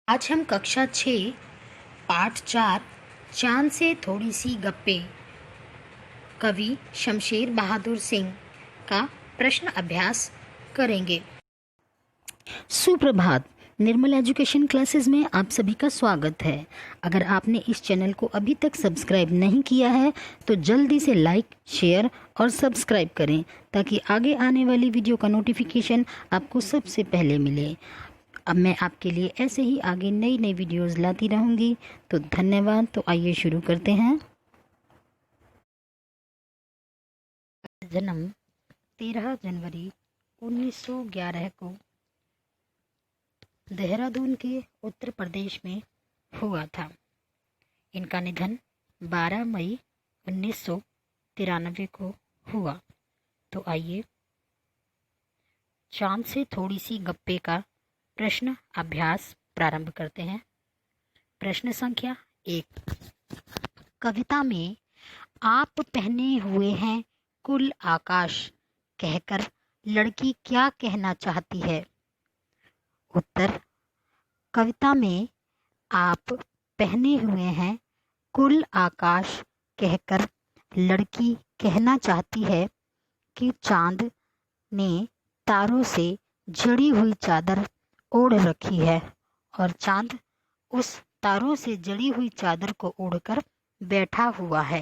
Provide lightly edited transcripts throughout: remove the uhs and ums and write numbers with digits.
आज हम कक्षा 6 पाठ 4 चांद से थोड़ी सी गप्पे कवि शमशेर बहादुर सिंह का प्रश्न अभ्यास करेंगे। सुप्रभात। निर्मल एजुकेशन क्लासेस में आप सभी का स्वागत है। अगर आपने इस चैनल को अभी तक सब्सक्राइब नहीं किया है तो जल्दी से लाइक, शेयर और सब्सक्राइब करें ताकि आगे आने वाली वीडियो का नोटिफिकेशन आपको सबसे पहले मिले। अब मैं आपके लिए ऐसे ही आगे नई नई वीडियोस लाती रहूंगी। तो धन्यवाद। तो आइए शुरू करते हैं। जन्म 13 जनवरी 1911 को देहरादून के उत्तर प्रदेश में हुआ था। इनका निधन 12 मई 1993 को हुआ। तो आइए चांद से थोड़ी सी गप्पे का प्रश्न अभ्यास प्रारंभ करते हैं। प्रश्न संख्या 1। कविता में आप पहने हुए हैं कुल आकाश कहकर लड़की क्या कहना चाहती है? उत्तर। कविता में आप पहने हुए हैं कुल आकाश कहकर लड़की कहना चाहती है कि चांद ने तारों से जड़ी हुई चादर ओढ़ रखी है और चांद उस तारों से जड़ी हुई चादर को ओढ़कर बैठा हुआ है।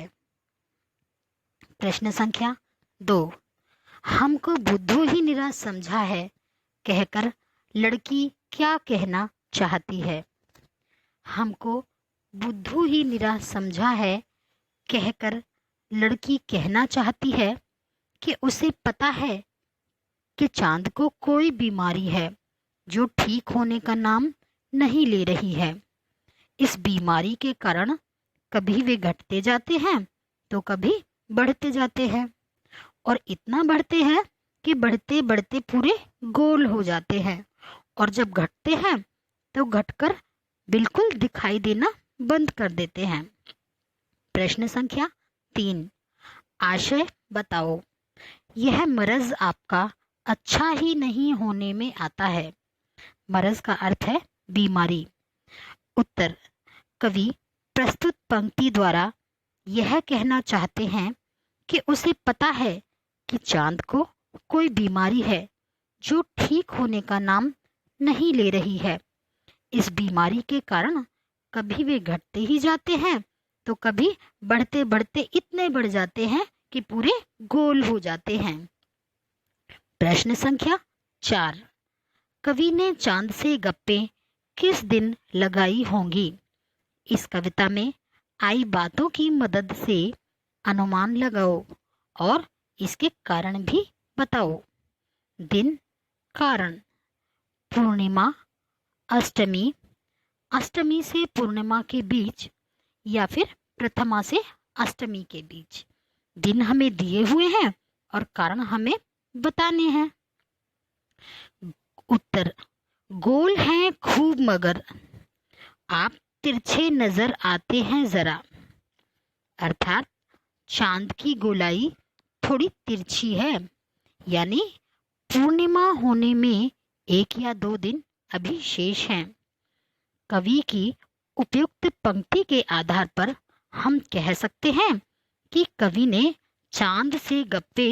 प्रश्न संख्या 2। हमको बुद्धू ही निराश समझा है कहकर लड़की क्या कहना चाहती है? हमको बुद्धू ही निराश समझा है कहकर लड़की कहना चाहती है कि उसे पता है कि चांद को कोई बीमारी है जो ठीक होने का नाम नहीं ले रही है। इस बीमारी के कारण कभी वे घटते जाते हैं तो कभी बढ़ते जाते हैं और इतना बढ़ते हैं कि बढ़ते बढ़ते पूरे गोल हो जाते हैं और जब घटते हैं तो घटकर बिल्कुल दिखाई देना बंद कर देते हैं। प्रश्न संख्या 3। आशय बताओ। यह मरज आपका अच्छा ही नहीं होने में आता है। मरज का अर्थ है बीमारी। उत्तर। कवि प्रस्तुत पंक्ति द्वारा यह कहना चाहते हैं कि उसे पता है कि चांद को कोई बीमारी है जो ठीक होने का नाम नहीं ले रही है। इस बीमारी के कारण कभी वे घटते ही जाते हैं तो कभी बढ़ते बढ़ते इतने बढ़ जाते हैं कि पूरे गोल हो जाते हैं। प्रश्न संख्या 4। कवि ने चांद से गप्पे किस दिन लगाई होंगी? इस कविता में आई बातों की मदद से अनुमान लगाओ और इसके कारण भी बताओ। दिन, कारण, पूर्णिमा, अष्टमी, अष्टमी से पूर्णिमा के बीच या फिर प्रथमा से अष्टमी के बीच। दिन हमें दिए हुए हैं और कारण हमें बताने हैं। उत्तर। गोल हैं खूब मगर आप तिरछे नजर आते हैं जरा। अर्थात चांद की गोलाई थोड़ी तिरछी है, यानी पूर्णिमा होने में 1 या 2 दिन अभी शेष हैं। कवि की उपयुक्त पंक्ति के आधार पर हम कह सकते हैं कि कवि ने चांद से गप्पे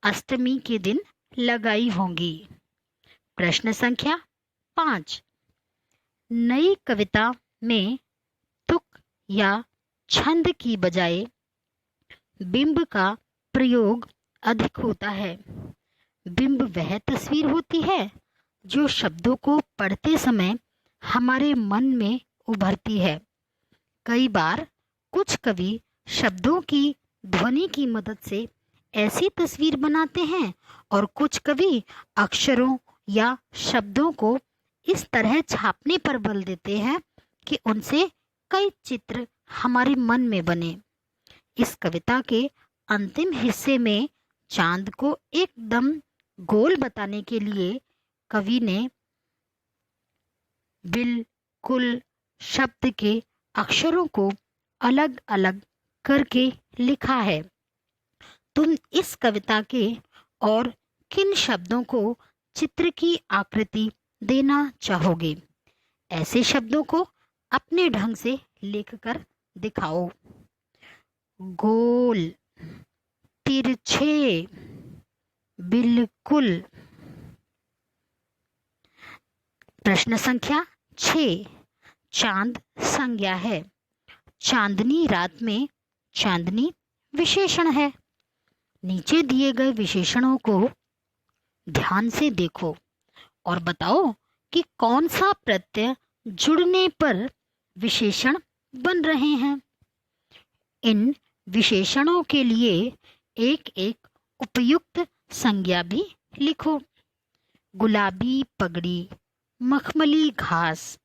अष्टमी के दिन लगाई होंगी। प्रश्न संख्या 5। नई कविता में तुक या छंद की बजाय बिंब का प्रयोग अधिक होता है। बिंब वह तस्वीर होती है जो शब्दों को पढ़ते समय हमारे मन में उभरती है। कई बार कुछ कवि शब्दों की ध्वनि की मदद से ऐसी तस्वीर बनाते हैं और कुछ कवि अक्षरों या शब्दों को इस तरह छापने पर बल देते हैं कि उनसे कई चित्र हमारे मन में बने। इस कविता के अंतिम हिस्से में चांद को एकदम गोल बताने के लिए कवि ने बिल्कुल शब्द के अक्षरों को अलग अलग करके लिखा है। तुम इस कविता के और किन शब्दों को चित्र की आकृति देना चाहोगे? ऐसे शब्दों को अपने ढंग से लिखकर दिखाओ। गोल, तिरछे, बिल्कुल। प्रश्न संख्या 6, चांद संज्ञा है। चांदनी रात में चांदनी विशेषण है। नीचे दिए गए विशेषणों को ध्यान से देखो और बताओ कि कौन सा प्रत्यय जुड़ने पर विशेषण बन रहे हैं। इन विशेषणों के लिए एक एक उपयुक्त संज्ञा भी लिखो। गुलाबी पगड़ी, मखमली घास,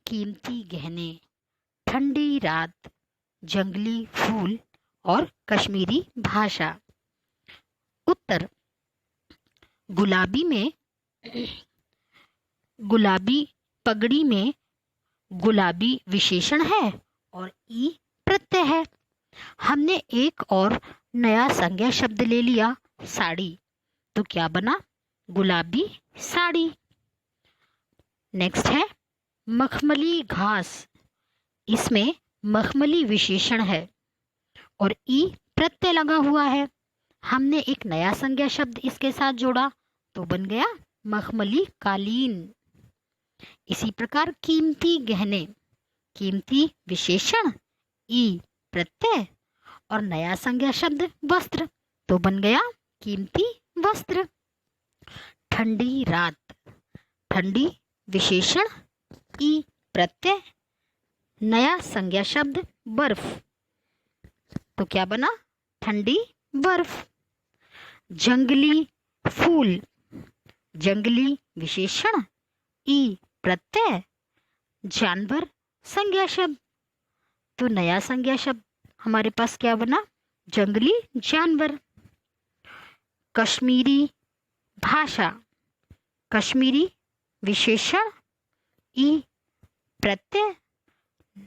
कीमती गहने, ठंडी रात, जंगली फूल और कश्मीरी भाषा। उत्तर, गुलाबी पगड़ी में गुलाबी विशेषण है और ई प्रत्यय है। हमने एक और नया संज्ञा शब्द ले लिया, साड़ी, तो क्या बना? गुलाबी साड़ी। नेक्स्ट है मखमली घास। इसमें मखमली विशेषण है और ई प्रत्यय लगा हुआ है। हमने एक नया संज्ञा शब्द इसके साथ जोड़ा तो बन गया मखमली कालीन। इसी प्रकार कीमती गहने, कीमती विशेषण, ई प्रत्यय और नया संज्ञा शब्द वस्त्र तो बन गया कीमती वस्त्र। ठंडी रात, ठंडी विशेषण, ई प्रत्यय, नया संज्ञा शब्द बर्फ तो क्या बना? ठंडी बर्फ। जंगली फूल, जंगली विशेषण, ई प्रत्यय, जानवर संज्ञा शब्द तो नया संज्ञा शब्द हमारे पास क्या बना? जंगली जानवर। कश्मीरी भाषा, कश्मीरी विशेषण, ई प्रत्यय,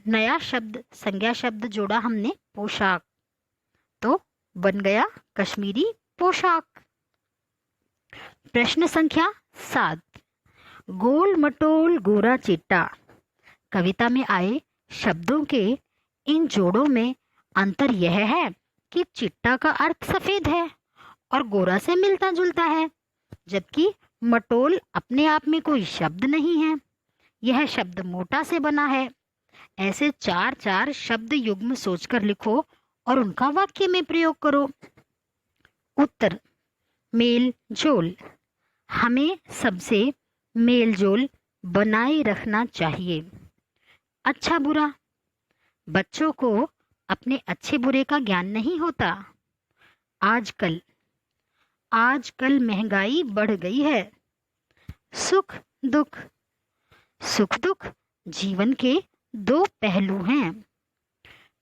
नया शब्द संज्ञा शब्द जोड़ा हमने पोशाक तो बन गया कश्मीरी पोशाक। प्रश्न संख्या 7, गोल मटोल गोरा चिट्टा। कविता में आए शब्दों के इन जोड़ों में अंतर यह है कि चिट्टा का अर्थ सफेद है और गोरा से मिलता जुलता है, जबकि मटोल अपने आप में कोई शब्द नहीं है, यह शब्द मोटा से बना है। ऐसे 4 शब्द युग्म सोचकर लिखो और उनका वाक्य में प्रयोग करो। उत्तर, मेल जोल। हमें सबसे मेल जोल बनाए रखना चाहिए। अच्छा बुरा, बच्चों को अपने अच्छे बुरे का ज्ञान नहीं होता। आजकल महंगाई बढ़ गई है। सुख दुख, सुख दुख जीवन के 2 पहलू हैं।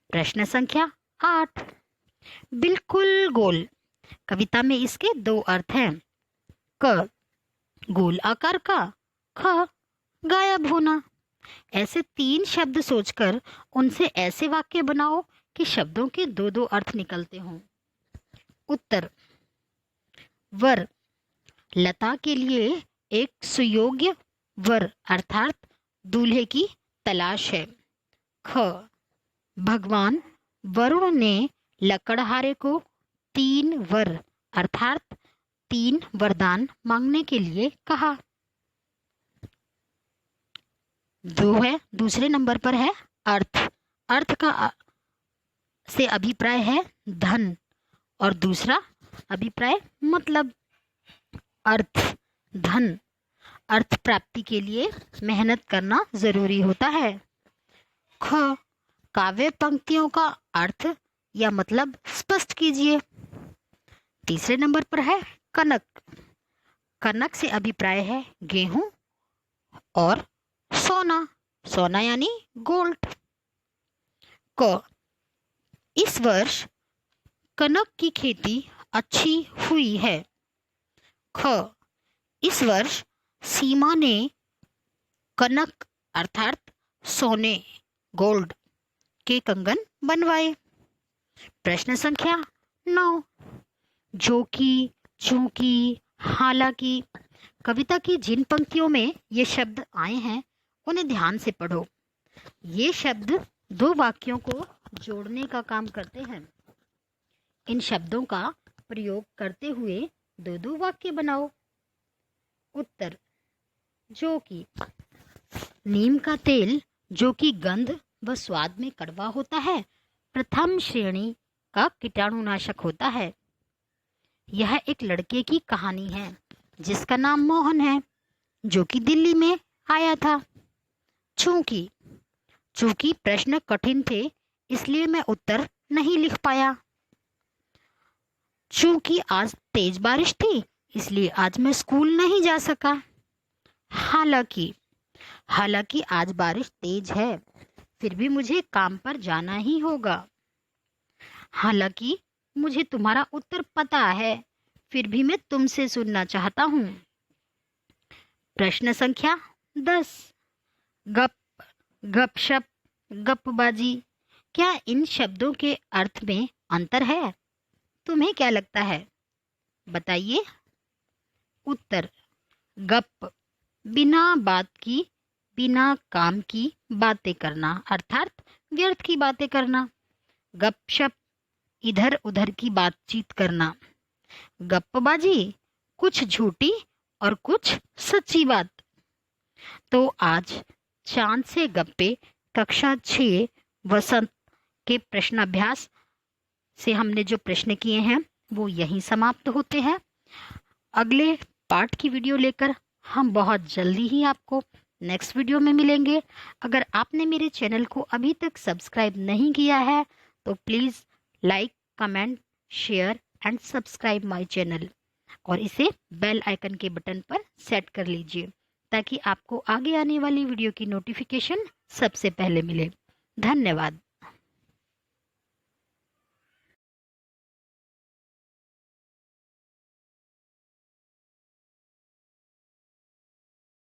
प्रश्न संख्या 8, बिल्कुल गोल। कविता में इसके 2 अर्थ हैं। क, गोल आकार का, ख, गायब होना। ऐसे 3 शब्द सोचकर उनसे ऐसे वाक्य बनाओ कि शब्दों के 2 अर्थ निकलते हों। उत्तर, वर, लता के लिए एक सुयोग्य वर अर्थात दूल्हे की तलाश है। ख, भगवान वरुण ने लकड़हारे को 3 वर अर्थात 3 वरदान मांगने के लिए कहा। 2 है, दूसरे नंबर पर है अर्थ। अर्थ का से अभिप्राय है धन और दूसरा अभिप्राय मतलब। अर्थ, धन, अर्थ प्राप्ति के लिए मेहनत करना जरूरी होता है। ख, काव्य पंक्तियों का अर्थ या मतलब स्पष्ट कीजिए। तीसरे नंबर पर है कनक। कनक से अभिप्राय है गेहूं और सोना, सोना यानी गोल्ड। क, इस वर्ष कनक की खेती अच्छी हुई है। ख, इस वर्ष सीमा ने कनक अर्थात सोने, गोल्ड के कंगन बनवाए। प्रश्न संख्या 9, जो कि, चूंकि, हालांकि। कविता की जिन पंक्तियों में ये शब्द आए हैं उन्हें ध्यान से पढ़ो। ये शब्द दो वाक्यों को जोड़ने का काम करते हैं। इन शब्दों का प्रयोग करते हुए दो दो वाक्य बनाओ। उत्तर, जो कि नीम का तेल जो कि गंध व स्वाद में कड़वा होता है, प्रथम श्रेणी का कीटाणुनाशक होता है। यह एक लड़के की कहानी है जिसका नाम मोहन है, जो कि दिल्ली में आया था। चूंकि प्रश्न कठिन थे इसलिए मैं उत्तर नहीं लिख पाया। चूंकि आज तेज बारिश थी इसलिए आज मैं स्कूल नहीं जा सका। हालांकि आज बारिश तेज है, फिर भी मुझे काम पर जाना ही होगा। हालांकि मुझे तुम्हारा उत्तर पता है, फिर भी मैं तुमसे सुनना चाहता हूँ। प्रश्न संख्या 10। गप, गपशप, गपबाजी, क्या इन शब्दों के अर्थ में अंतर है? तुम्हें क्या लगता है? बताइए। उत्तर, गप, बिना बात की, बिना काम की बातें करना, अर्थात व्यर्थ की बातें करना। गपशप, इधर उधर की बातचीत करना। गप्पबाजी, कुछ झूठी और कुछ सच्ची बात। तो आज चांद से गप्पे कक्षा 6 वसंत के प्रश्नाभ्यास से हमने जो प्रश्न किए हैं वो यहीं समाप्त होते हैं। अगले पार्ट की वीडियो लेकर हम बहुत जल्दी ही आपको नेक्स्ट वीडियो में मिलेंगे। अगर आपने मेरे चैनल को अभी तक सब्सक्राइब नहीं किया है तो please like, comment, share and subscribe my channel और इसे बेल आइकन के बटन पर सेट कर लीजिए ताकि आपको आगे आने वाली वीडियो की नोटिफिकेशन सबसे पहले मिले। धन्यवाद।